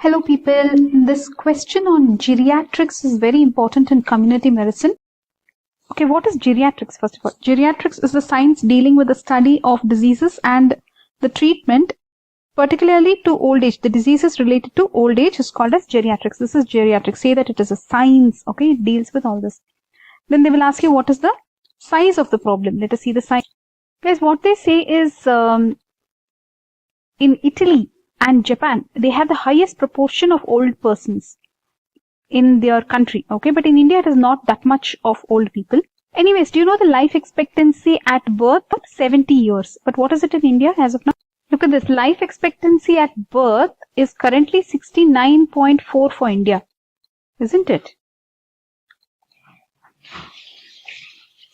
Hello people, this question on geriatrics is very important in community medicine. Okay, what is geriatrics first of all? Geriatrics is the science dealing with the study of diseases and the treatment, particularly to old age. The diseases related to old age is called as geriatrics. This is geriatrics. Say that it is a science, okay, it deals with all this. Then they will ask you what is the size of the problem. Let us see the size. Guys, what they say is in Italy and Japan, they have the highest proportion of old persons in their country, okay, but in India it is not that much of old people. Anyways, do you know the life expectancy at birth? 70 years. But what is it in India as of now? Look at this. Life expectancy at birth is currently 69.4 for India, isn't it?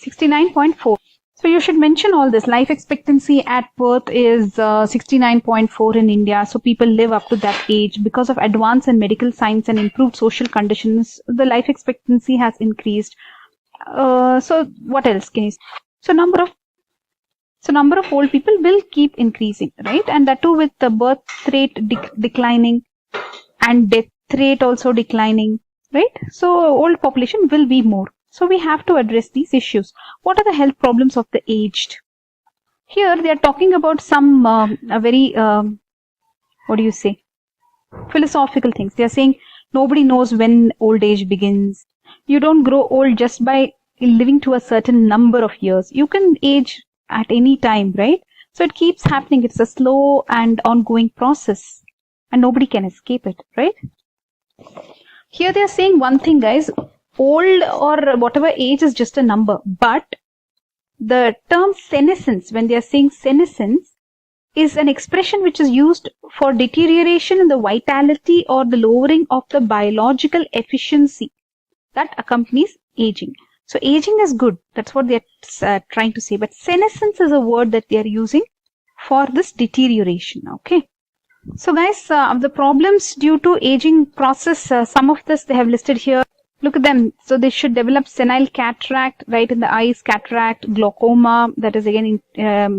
69.4. So you should mention all this. Life expectancy at birth is 69.4 in India. So people live up to that age. Because of advance in medical science and improved social conditions, the life expectancy has increased. So what else can you say? So number of old people will keep increasing, right? And that too with the birth rate declining and death rate also declining, right? So old population will be more. So we have to address these issues. What are the health problems of the aged? Here they are talking about some very, philosophical things. They are saying nobody knows when old age begins. You don't grow old just by living to a certain number of years. You can age at any time, right? So it keeps happening. It's a slow and ongoing process and nobody can escape it, right? Here they are saying one thing, guys. Old or whatever age is just a number, but the term senescence, when they are saying senescence, is an expression which is used for deterioration in the vitality or the lowering of the biological efficiency that accompanies aging. So aging is good. That's what they are trying to say. But senescence is a word that they are using for this deterioration. Okay. So guys, the problems due to aging process, some of this they have listed here. Look at them. So they should develop senile cataract, right, in the eyes, cataract, glaucoma, that is again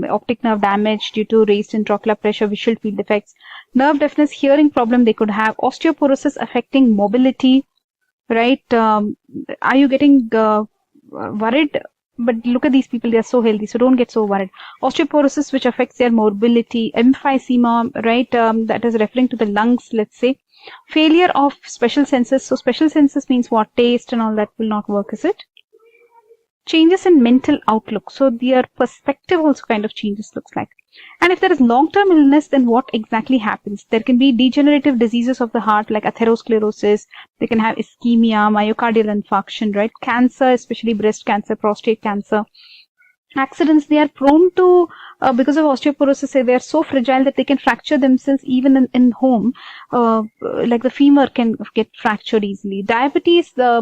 optic nerve damage due to raised intraocular pressure, visual field defects, nerve deafness, hearing problem they could have, osteoporosis affecting mobility, right? Are you getting worried? But look at these people, they are so healthy, so don't get so worried. Osteoporosis which affects their mobility, emphysema, right, that is referring to the lungs, let's say. Failure of special senses. So special senses means what? Taste and all that will not work, is it? Changes in mental outlook. So their perspective also kind of changes, looks like. And if there is long-term illness, then what exactly happens? There can be degenerative diseases of the heart like atherosclerosis. They can have ischemia, myocardial infarction, right? Cancer, especially breast cancer, prostate cancer. Accidents, they are prone to, because of osteoporosis, they are so fragile that they can fracture themselves even in home. Like the femur can get fractured easily. Diabetes, they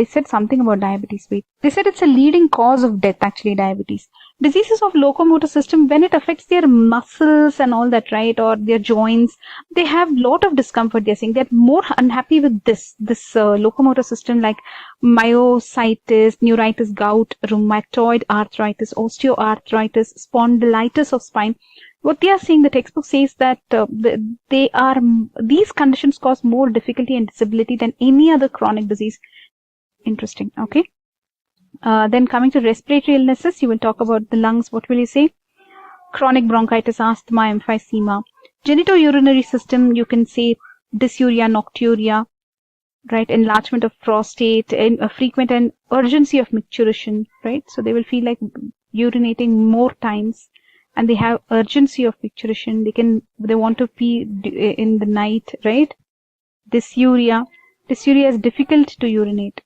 said something about diabetes. Wait, they said it's a leading cause of death, actually, diabetes. Diseases of locomotor system, when it affects their muscles and all that, right, or their joints, they have lot of discomfort. They're saying they're more unhappy with this locomotor system, like myositis, neuritis, gout, rheumatoid arthritis, osteoarthritis, spondylitis of spine. What they are saying, the textbook says that these conditions cause more difficulty and disability than any other chronic disease. Interesting. Okay. Then coming to respiratory illnesses, you will talk about the lungs. What will you say? Chronic bronchitis, asthma, emphysema. Genitourinary system, you can say dysuria, nocturia, right? Enlargement of prostate, and frequent and urgency of micturition, right? So they will feel like urinating more times. And they have urgency of micturition. They want to pee in the night, right? Dysuria is difficult to urinate.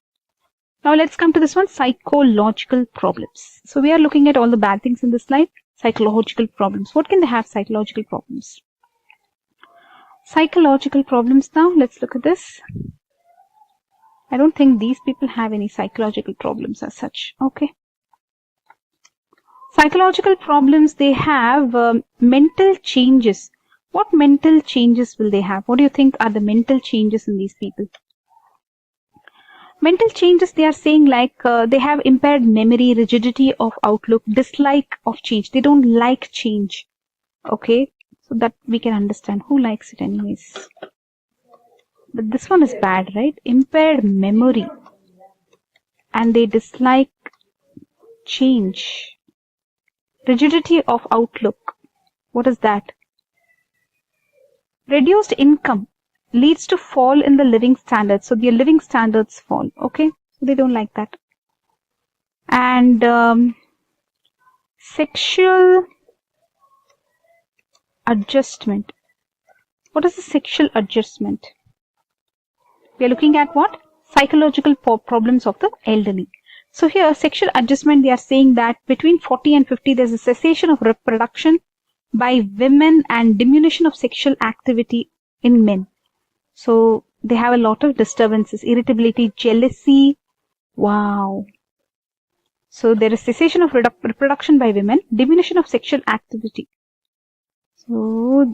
Now let's come to this one, psychological problems. So we are looking at all the bad things in this slide. Psychological problems. What can they have? Psychological problems. Psychological problems now. Let's look at this. I don't think these people have any psychological problems as such. Okay. Psychological problems, they have mental changes. What mental changes will they have? What do you think are the mental changes in these people? Mental changes, they are saying like they have impaired memory, rigidity of outlook, dislike of change. They don't like change. Okay. So that we can understand. Who likes it anyways? But this one is bad, right? Impaired memory. And they dislike change. Rigidity of outlook. What is that? Reduced income leads to fall in the living standards. So their living standards fall. Okay? So they don't like that. And sexual adjustment. What is the sexual adjustment? We are looking at what? Psychological problems of the elderly. So here, sexual adjustment, they are saying that between 40 and 50, there's a cessation of reproduction by women and diminution of sexual activity in men. So they have a lot of disturbances, irritability, jealousy. Wow. So there is cessation of reproduction by women, diminution of sexual activity. So,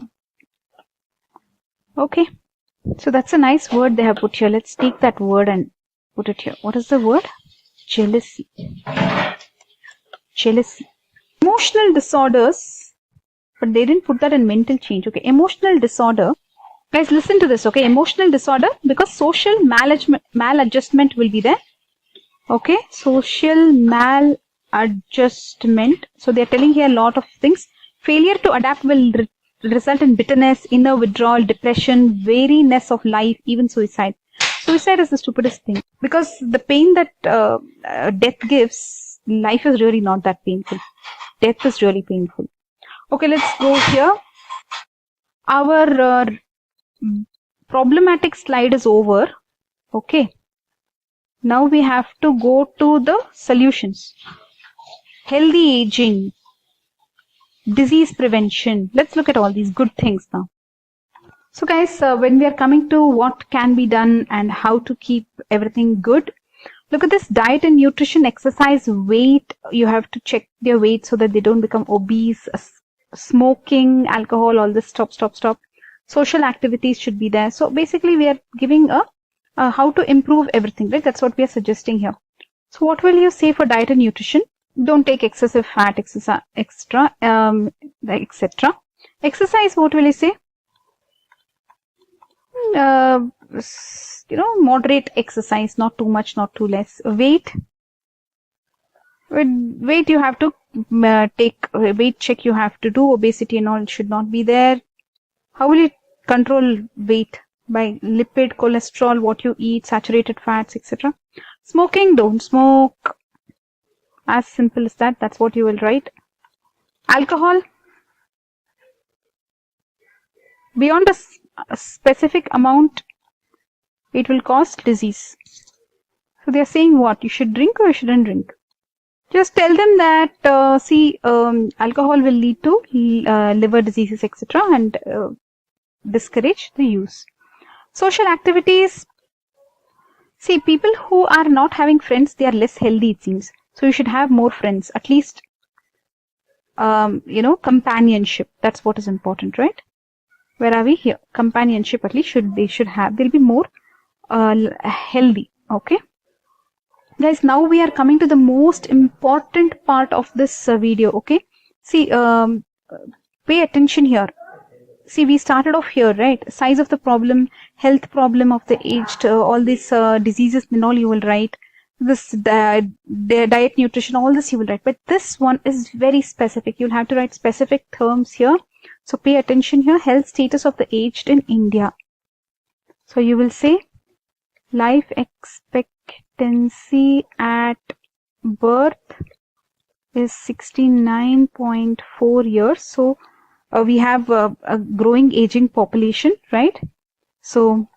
okay. So that's a nice word they have put here. Let's take that word and put it here. What is the word? Jealousy. Jealousy. Emotional disorders, but they didn't put that in mental change. Okay, emotional disorder. Guys, listen to this. Okay, emotional disorder, because social maladjustment will be there. Okay, social maladjustment. So they are telling here a lot of things. Failure to adapt will result in bitterness, inner withdrawal, depression, weariness of life, even suicide. Suicide is the stupidest thing, because the pain that death gives, life is really not that painful. Death is really painful. Okay, let's go here. Our problematic slide is over. Okay. Now we have to go to the solutions. Healthy aging, disease prevention. Let's look at all these good things now. So guys, when we are coming to what can be done and how to keep everything good, look at this: diet and nutrition, exercise, weight. You have to check their weight so that they don't become obese. Smoking, alcohol, all this, stop. Social activities should be there. So basically we are giving a how to improve everything, right? That's what we are suggesting here. So what will you say for diet and nutrition? Don't take excessive fat, etc. Exercise, what will you say? Moderate exercise, not too much, not too less. Weight, you have to take weight check. You have to do. Obesity and all should not be there. How will you control weight? By lipid, cholesterol, what you eat, saturated fats, etc. Smoking, don't smoke. As simple as that. That's what you will write. Alcohol, beyond a specific amount, it will cause disease. So they are saying what? You should drink or you shouldn't drink. Just tell them that, alcohol will lead to liver diseases, etc. and discourage the use. Social activities. See, people who are not having friends, they are less healthy, it seems. So you should have more friends. At least, companionship. That's what is important, right? Where are we here? Companionship, at least they should have. They'll be more healthy. Okay. Guys, now we are coming to the most important part of this video. Okay. See, pay attention here. See, we started off here, right? Size of the problem, health problem of the aged, all these diseases and all you will write. This diet, nutrition, all this you will write. But this one is very specific. You'll have to write specific terms here. So pay attention here. Health status of the aged in India. So you will say life expectancy at birth is 69.4 years. So we have a growing aging population, right? So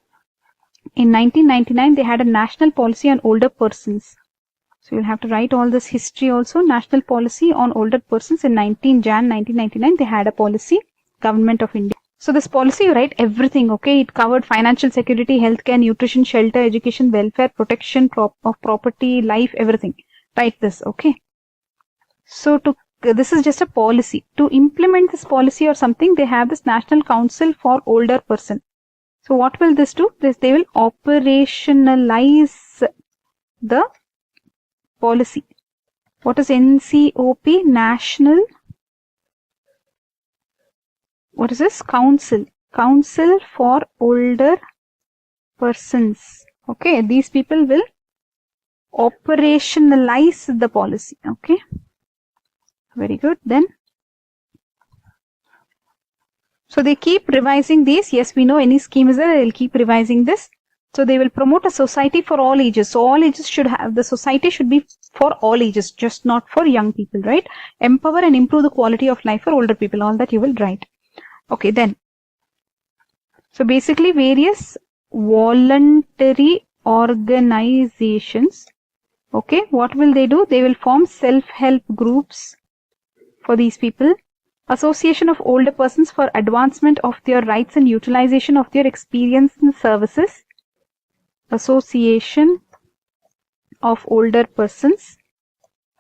in 1999, they had a national policy on older persons. So you'll have to write all this history also. National policy on older persons in 19 Jan 1999, they had a policy, Government of India. So this policy, you write everything, okay? It covered financial security, healthcare, nutrition, shelter, education, welfare, protection of property, life, everything. Write this, okay? So this is just a policy. To implement this policy or something, they have this National Council for Older Person. So what will this do? They will operationalize the policy. What is NCOP? National what is this? Council for older persons. Okay, these people will operationalize the policy. Okay, very good. Then, so they keep revising these. Yes, we know any scheme is there, they'll keep revising this. So they will promote a society for all ages. So all ages should have, the society should be for all ages, just not for young people, right? Empower and improve the quality of life for older people. All that you will write. Okay, then. So basically various voluntary organizations. Okay, what will they do? They will form self-help groups for these people. Association of older persons for advancement of their rights and utilization of their experience and services. Association of older persons.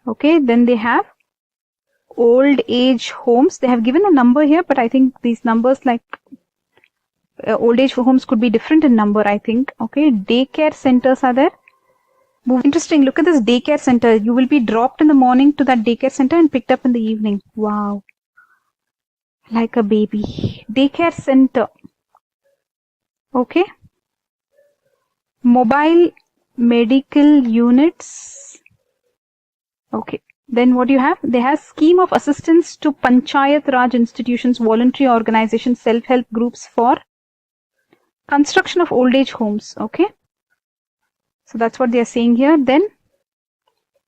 Okay, then they have old age homes. They have given a number here, but I think these numbers like old age homes could be different in number, I think. Okay, daycare centers are there. Interesting, look at this daycare center. You will be dropped in the morning to that daycare center and picked up in the evening. Wow. Like a baby. Daycare center. Okay. Mobile medical units. Okay. Then what do you have? They have scheme of assistance to Panchayat Raj institutions, voluntary organizations, self-help groups for construction of old age homes. Okay. So that's what they are saying here. Then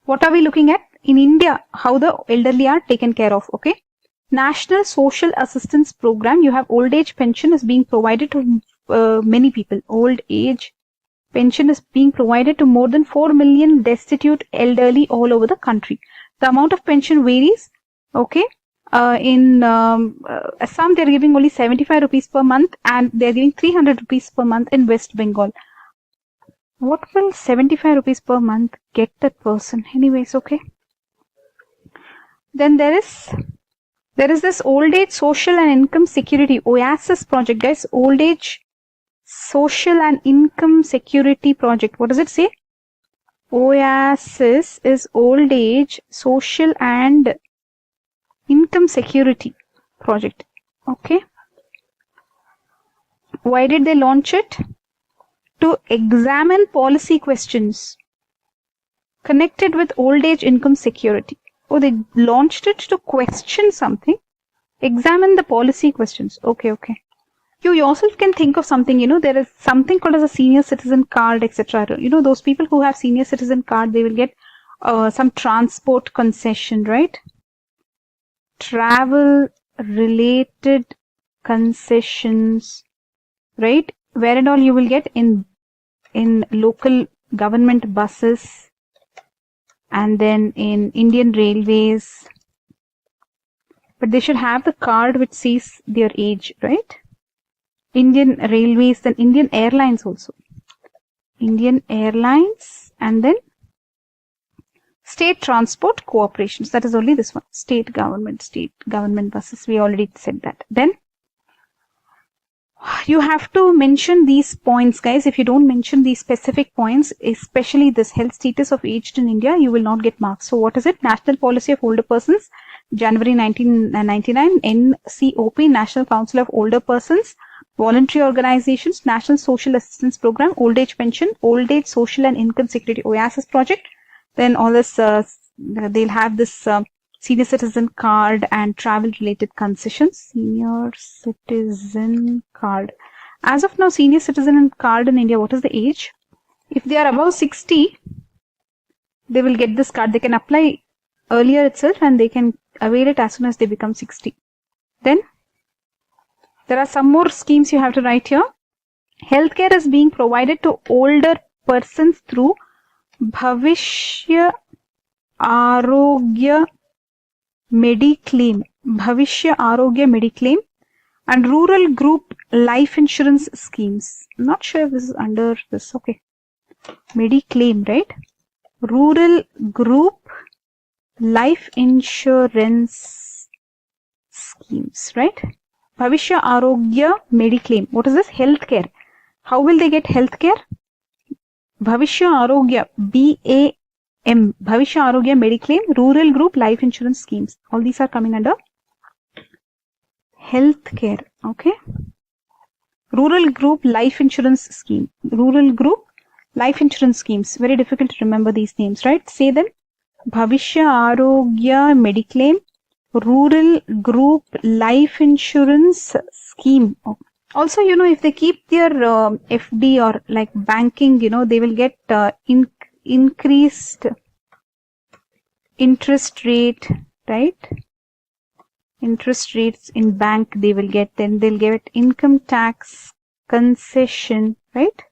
what are we looking at? In India, how the elderly are taken care of. Okay. National Social Assistance Program. You have old age pension is being provided to many people. Old age pension is being provided to more than 4 million destitute elderly all over the country. The amount of pension varies. Okay. In Assam, they're giving only 75 rupees per month and they're giving 300 rupees per month in West Bengal. What will 75 rupees per month get that person? Anyways, okay. Then there is this old age social and income security OASIS project, guys. Old age social and income security project. What does it say? OASIS is old age social and income security project. Okay. Why did they launch it? To examine policy questions connected with old age income security. Oh, they launched it to question something. Examine the policy questions. Okay, okay. You yourself can think of something, there is something called as a senior citizen card, etc. Those people who have senior citizen card, they will get some transport concession, right? Travel related concessions, right? Where and all you will get in local government buses and then in Indian Railways. But they should have the card which says their age, right? Indian Railways, then Indian Airlines also. Indian Airlines and then state transport corporations. That is only this one. State government buses. We already said that. Then you have to mention these points, guys. If you don't mention these specific points, especially this health status of aged in India, you will not get marks. So what is it? National Policy of Older Persons, January 1999. NCOP, National Council of Older Persons. Voluntary organizations, National Social Assistance Program, Old Age Pension, Old Age Social and Income Security OASIS project. Then all this, they'll have this senior citizen card and travel related concessions. Senior citizen card. As of now, senior citizen card in India, what is the age? If they are above 60, they will get this card. They can apply earlier itself and they can avail it as soon as they become 60. Then there are some more schemes you have to write here. Healthcare is being provided to older persons through Bhavishya Arogya Mediclaim. Bhavishya Arogya Mediclaim and rural group life insurance schemes. I'm not sure if this is under this. Okay. Mediclaim, right? Rural group life insurance schemes, right? Bhavishya Arogya Mediclaim. What is this? Healthcare. How will they get healthcare? Bhavishya Arogya, BAM. Bhavishya Arogya Mediclaim, Rural Group Life Insurance Schemes. All these are coming under health care. Okay. Rural group life insurance scheme. Rural group life insurance schemes. Very difficult to remember these names, right? Say them. Bhavishya Arogya Mediclaim. Rural group life insurance scheme. Also, if they keep their FD or like banking, they will get increased interest rate, right? Interest rates in bank they will get. Then they'll get income tax concession, right?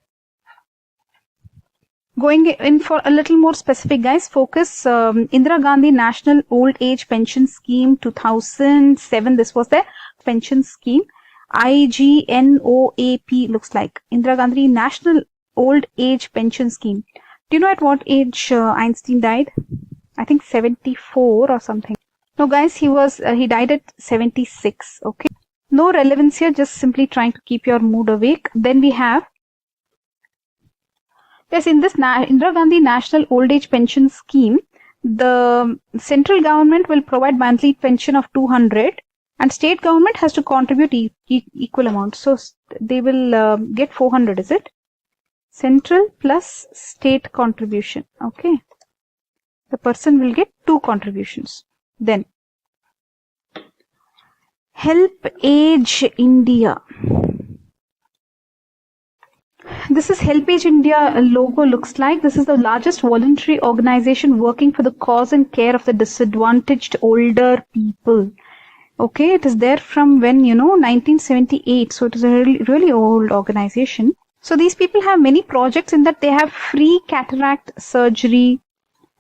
Going in for a little more specific, guys, focus Indira Gandhi National Old Age Pension Scheme 2007. This was the pension scheme. IGNOAP looks like. Indira Gandhi National Old Age Pension Scheme. Do you know at what age Einstein died? I think 74 or something. No, guys, he died at 76. Okay. No relevance here, just simply trying to keep your mood awake. Then we have, yes, in this Indira Gandhi National Old Age Pension Scheme, the central government will provide monthly pension of 200 and state government has to contribute equal amount. So they will get 400, is it? Central plus state contribution. Okay. The person will get 2 contributions. Then, Help Age India. This is Help Age India logo looks like. This is the largest voluntary organization working for the cause and care of the disadvantaged older people. Okay, it is there from when, 1978. So it is a really old organization. So these people have many projects in that they have free cataract surgery.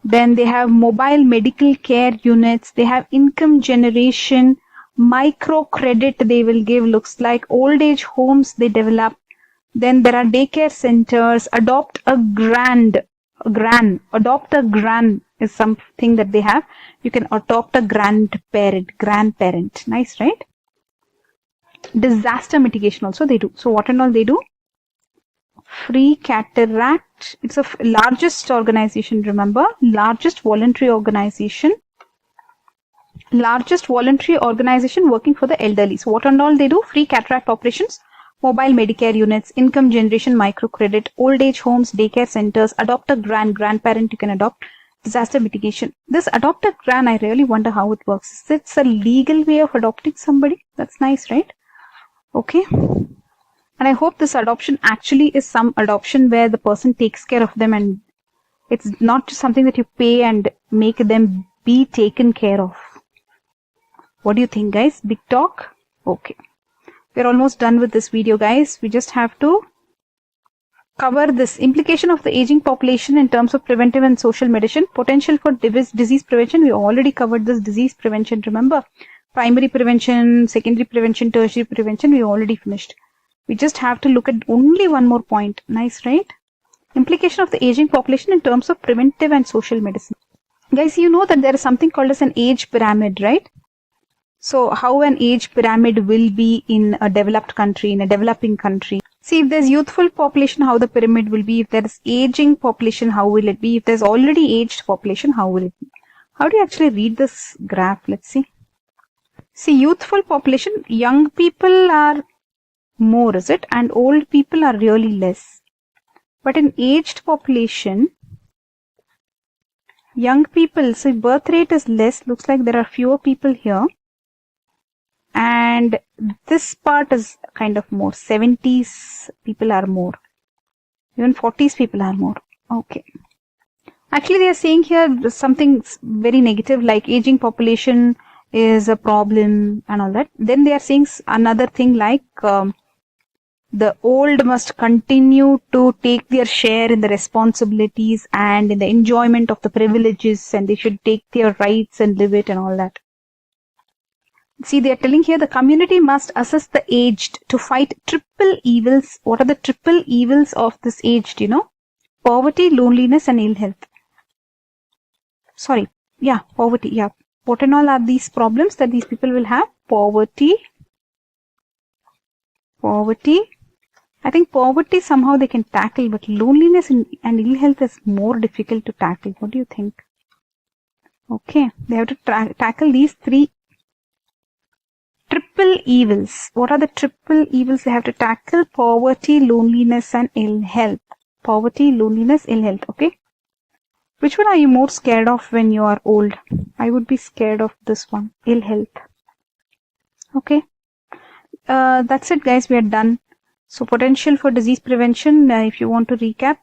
Then they have mobile medical care units. They have income generation, micro credit they will give, looks like old age homes they develop. Then there are daycare centers. Adopt a gran is something that they have. You can adopt a grandparent. Nice, right? Disaster mitigation also they do. So what and all they do? Free cataract. It's a largest organization, remember? Largest voluntary organization working for the elderly. So what and all they do? Free cataract operations, mobile Medicare units, income generation, microcredit, old age homes, daycare centers, adopt a grandparent you can adopt, disaster mitigation. This adopt a gran, I really wonder how it works. Is it a legal way of adopting somebody? That's nice, right? Okay. And I hope this adoption actually is some adoption where the person takes care of them and it's not just something that you pay and make them be taken care of. What do you think, guys? Big talk? Okay. We're almost done with this video, guys. We just have to cover this implication of the aging population in terms of preventive and social medicine. Potential for disease prevention. We already covered this disease prevention, remember? Primary prevention, secondary prevention, tertiary prevention. We already finished. We just have to look at only one more point. Nice, right? Implication of the aging population in terms of preventive and social medicine. Guys, you know that there is something called as an age pyramid, right? So how an age pyramid will be in a developed country, in a developing country. See, if there's youthful population, how the pyramid will be. If there is aging population, how will it be? If there's already aged population, how will it be? How do you actually read this graph? Let's see. See, youthful population, young people are more, is it? And old people are really less. But in aged population, young people, so birth rate is less. Looks like there are fewer people here. And this part is kind of more. 70s people are more. Even 40s people are more. Okay. Actually, they are saying here something very negative like aging population is a problem and all that. Then they are saying another thing like the old must continue to take their share in the responsibilities and in the enjoyment of the privileges, and they should take their rights and live it and all that. See, they are telling here the community must assess the aged to fight triple evils. What are the triple evils of this aged, Poverty, loneliness and ill health. Sorry. Yeah, poverty. Yeah. What and all are these problems that these people will have? Poverty. I think poverty somehow they can tackle, but loneliness and ill health is more difficult to tackle. What do you think? Okay. They have to tackle these three Triple evils. What are the triple evils they have to tackle? Poverty, loneliness, and ill health. Poverty, loneliness, ill health. Okay. Which one are you more scared of when you are old? I would be scared of this one. Ill health. Okay. That's it, guys. We are done. So potential for disease prevention. If you want to recap,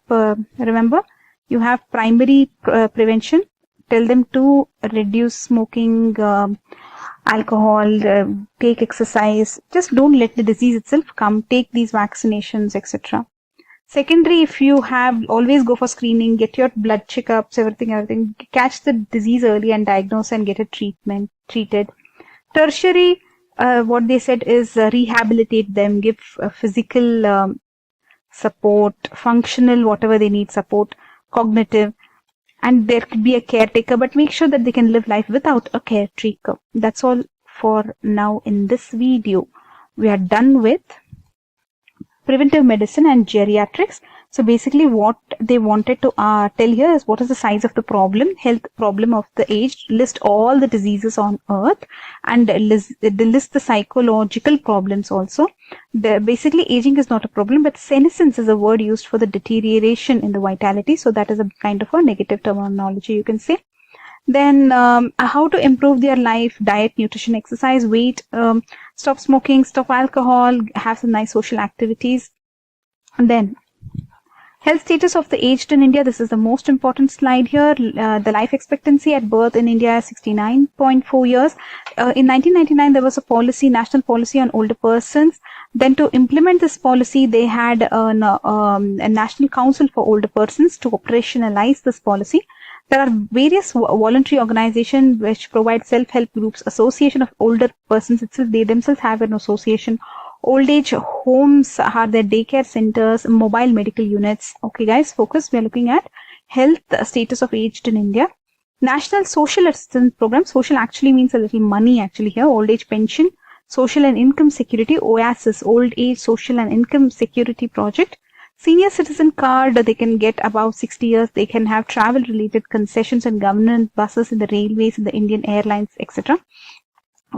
remember you have primary prevention. Tell them to reduce smoking, alcohol, take exercise. Just don't let the disease itself come. Take these vaccinations, etc. Secondary, if you have, always go for screening, get your blood checkups, everything. Catch the disease early and diagnose and get a treated. Tertiary, what they said is rehabilitate them, give physical support, functional, whatever they need support, cognitive, and there could be a caretaker, but make sure that they can live life without a caretaker. That's all for now in this video. We are done with preventive medicine and geriatrics. So basically what they wanted to tell here is what is the size of the problem, health problem of the aged, list all the diseases on earth, and list the psychological problems also. Basically aging is not a problem, but senescence is a word used for the deterioration in the vitality. So that is a kind of a negative terminology, you can say. Then how to improve their life, diet, nutrition, exercise, weight, stop smoking, stop alcohol, have some nice social activities. And then health status of the aged in India. This is the most important slide here. The life expectancy at birth in India is 69.4 years. In 1999, there was a policy, national policy on older persons. Then to implement this policy, they had a National Council for Older Persons to operationalize this policy. There are various voluntary organizations which provide self-help groups, association of older persons itself. They themselves have an association. Old age homes are their daycare centers, mobile medical units. Okay, guys, focus. We are looking at health status of aged in India. National Social Assistance Program. Social actually means a little money actually here. Old age pension, social and income security, OASIS, Old Age Social and Income Security Project. Senior citizen card, they can get above 60 years. They can have travel related concessions and government buses in the railways, in the Indian Airlines, etc.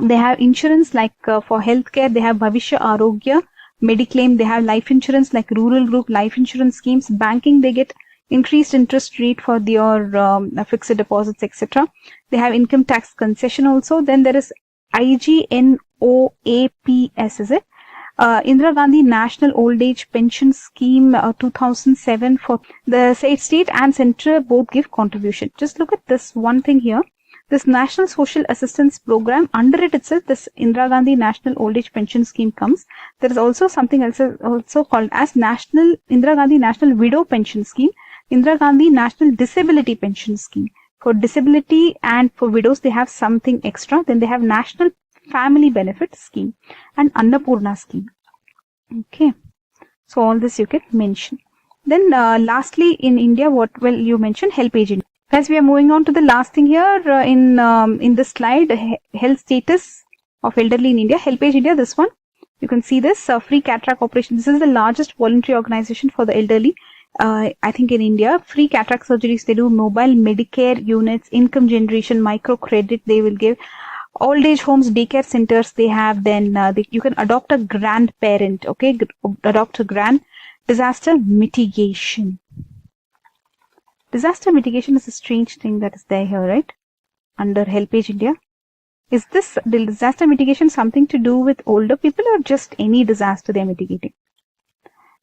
They have insurance like for healthcare, they have Bhavishya Arogya, Mediclaim, they have life insurance like rural group life insurance schemes. Banking, they get increased interest rate for their fixed deposits, etc. They have income tax concession also. Then there is IGNOAPS, is it? Indira Gandhi National Old Age Pension Scheme 2007 for the state and central both give contribution. Just look at this one thing here. This National Social Assistance Program, under it itself, this Indira Gandhi National Old Age Pension Scheme comes. There is also something else also called as Indira Gandhi National Widow Pension Scheme, Indira Gandhi National Disability Pension Scheme. For disability and for widows, they have something extra. Then they have National Family Benefit Scheme and Annapurna Scheme. Okay, so all this you can mention. Then lastly, in India, what will you mention? Help age India. As we are moving on to the last thing here in this slide, health status of elderly in India. Help age India. This one you can see this free cataract operation. This is the largest voluntary organization for the elderly. I think in India, free cataract surgeries they do, mobile Medicare units, income generation, microcredit they will give. Old age homes, daycare centers they have. Then you can adopt a grandparent. Okay, adopt a grand. Disaster mitigation. Disaster mitigation is a strange thing that is there here, right? Under Help Age India. Is this disaster mitigation something to do with older people or just any disaster they are mitigating?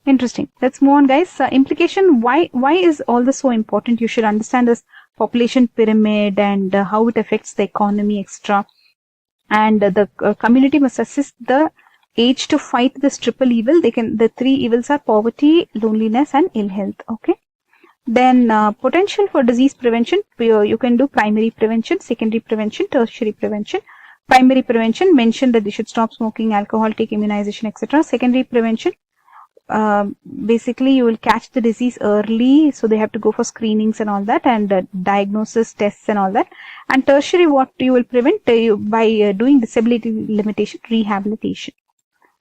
Interesting. Let's move on, guys. Implication, why is all this so important? You should understand this population pyramid and how it affects the economy, etc. And the community must assist the age to fight this triple evil. The three evils are poverty, loneliness, and ill health. Okay. Then potential for disease prevention. You can do primary prevention, secondary prevention, tertiary prevention. Primary prevention, mention that they should stop smoking, alcohol, take immunization, etc. Secondary prevention, basically you will catch the disease early, so they have to go for screenings and all that, and diagnosis, tests and all that. And tertiary, what you will prevent by doing disability limitation, rehabilitation.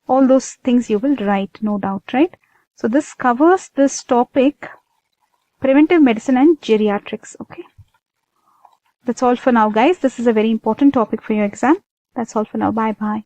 All those things you will write, no doubt, right? So this covers this topic, preventive medicine and geriatrics. Okay, that's all for now, guys. This is a very important topic for your exam. That's all for now. Bye bye.